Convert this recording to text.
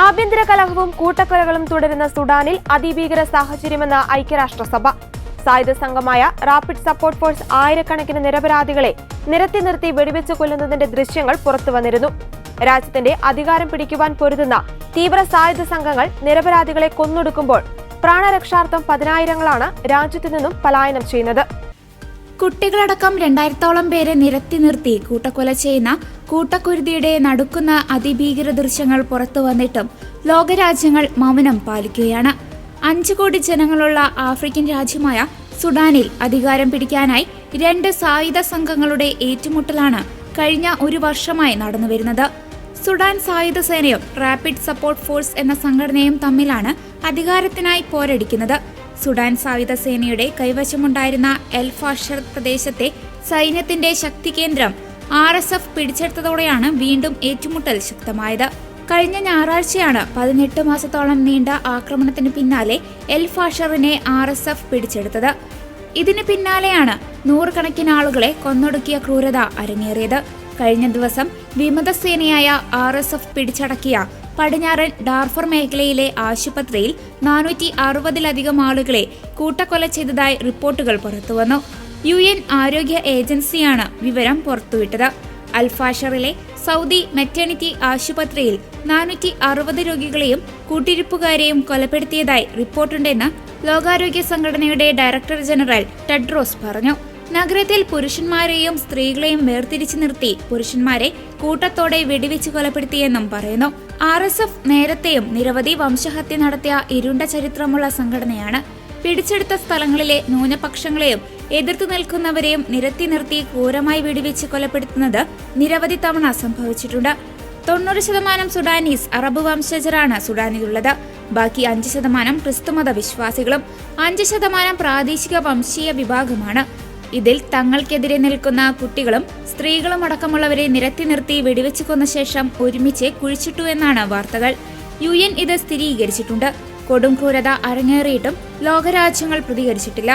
ആഭ്യന്തര കലഹവും കൂട്ടക്കൊലകളും തുടരുന്ന സുഡാനിൽ അതിഭീകര സാഹചര്യമെന്ന് ഐക്യരാഷ്ട്രസഭ. സായുധ സംഘമായ റാപ്പിഡ് സപ്പോർട്ട് ഫോഴ്സ് ആയിരക്കണക്കിന് നിരപരാധികളെ നിരത്തി നിർത്തി വെടിവെച്ച് കൊല്ലുന്നതിന്റെ ദൃശ്യങ്ങൾ പുറത്തുവന്നിരുന്നു. രാജ്യത്തിന്റെ അധികാരം പിടിക്കുവാൻ പൊരുതുന്ന തീവ്ര സായുധ സംഘങ്ങൾ നിരപരാധികളെ കൊന്നൊടുക്കുമ്പോൾ പ്രാണരക്ഷാർത്ഥം പതിനായിരങ്ങളാണ് രാജ്യത്തു നിന്നും പലായനം ചെയ്യുന്നത്. കുട്ടികളടക്കം 2000ഓളം പേരെ നിരത്തി നിർത്തി കൂട്ടക്കൊല ചെയ്യുന്ന കൂട്ടക്കുരുതിയുടെ നടുക്കുന്ന അതിഭീകര ദൃശ്യങ്ങൾ പുറത്തു വന്നിട്ടും ലോകരാജ്യങ്ങൾ മൗനം പാലിക്കുകയാണ്. 5 കോടി ജനങ്ങളുള്ള ആഫ്രിക്കൻ രാജ്യമായ സുഡാനിൽ അധികാരം പിടിക്കാനായി 2 സായുധ സംഘങ്ങളുടെ ഏറ്റുമുട്ടലാണ് കഴിഞ്ഞ ഒരു വർഷമായി നടന്നുവരുന്നത്. സുഡാൻ സായുധ സേനയും റാപ്പിഡ് സപ്പോർട്ട് ഫോഴ്സ് എന്ന സംഘടനയും തമ്മിലാണ് അധികാരത്തിനായി പോരടിക്കുന്നത്. സുഡാൻ സായുധ സേനയുടെ കൈവശമുണ്ടായിരുന്ന എൽ ഫാഷർ പ്രദേശത്തെ സൈന്യത്തിന്റെ ശക്തി കേന്ദ്രം RSF പിടിച്ചെടുത്തതോടെയാണ് വീണ്ടും ഏറ്റുമുട്ടൽ ശക്തമായത്. കഴിഞ്ഞ ഞായറാഴ്ചയാണ് 18 മാസത്തോളം നീണ്ട ആക്രമണത്തിന് പിന്നാലെ എൽ ഫാഷറിനെ RSF പിടിച്ചെടുത്തത്. ഇതിന് പിന്നാലെയാണ് നൂറുകണക്കിന് ആളുകളെ കൊന്നൊടുക്കിയ ക്രൂരത അരങ്ങേറിയത്. കഴിഞ്ഞ ദിവസം വിമതസേനയായ RSF പിടിച്ചടക്കിയ പടിഞ്ഞാറൻ ഡാർഫർ മേഖലയിലെ ആശുപത്രിയിൽ 460-ലധികം ആളുകളെ കൂട്ടക്കൊല ചെയ്തതായി റിപ്പോർട്ടുകൾ പുറത്തുവന്നു. UN ആരോഗ്യ ഏജൻസിയാണ് വിവരം പുറത്തുവിട്ടത്. അൽഫാഷറിലെ സൗദി മെറ്റേണിറ്റി ആശുപത്രിയിൽ 460 രോഗികളെയും കൂട്ടിരിപ്പുകാരെയും കൊലപ്പെടുത്തിയതായി റിപ്പോർട്ടുണ്ടെന്ന് ലോകാരോഗ്യ സംഘടനയുടെ ഡയറക്ടർ ജനറൽ ടെഡ്രോസ് പറഞ്ഞു. നഗരത്തിൽ പുരുഷന്മാരെയും സ്ത്രീകളെയും വേർതിരിച്ചു നിർത്തി പുരുഷന്മാരെ കൂട്ടത്തോടെ വെടിവെച്ച് കൊലപ്പെടുത്തിയെന്നും പറയുന്നു. RSF നേരത്തെയും നിരവധി വംശഹത്യ നടത്തിയ ഇരുണ്ട ചരിത്രമുള്ള സംഘടനയാണ്. പിടിച്ചെടുത്ത സ്ഥലങ്ങളിലെ ന്യൂനപക്ഷങ്ങളെയും എതിർത്തു നിൽക്കുന്നവരെയും നിരത്തി നിർത്തി ക്രൂരമായി വെടിവെച്ച് കൊലപ്പെടുത്തുന്നത് നിരവധി തവണ സംഭവിച്ചിട്ടുണ്ട്. 90% സുഡാനീസ് അറബ് വംശജരാണ് സുഡാനിലുള്ളത്. ബാക്കി 5% ക്രിസ്തുമത വിശ്വാസികളും 5% പ്രാദേശിക വംശീയ വിഭാഗമാണ്. ഇതിൽ തങ്ങൾക്കെതിരെ നിൽക്കുന്ന കുട്ടികളും സ്ത്രീകളും അടക്കമുള്ളവരെ നിരത്തി നിർത്തി വെടിവെച്ച് കൊന്ന ശേഷം ഒരുമിച്ച് കുഴിച്ചിട്ടു എന്നാണ് വാർത്തകൾ. UN ഇത് സ്ഥിരീകരിച്ചിട്ടുണ്ട്. കൊടും ക്രൂരത അരങ്ങേറിയിട്ടും ലോകരാജ്യങ്ങൾ പ്രതികരിച്ചിട്ടില്ല.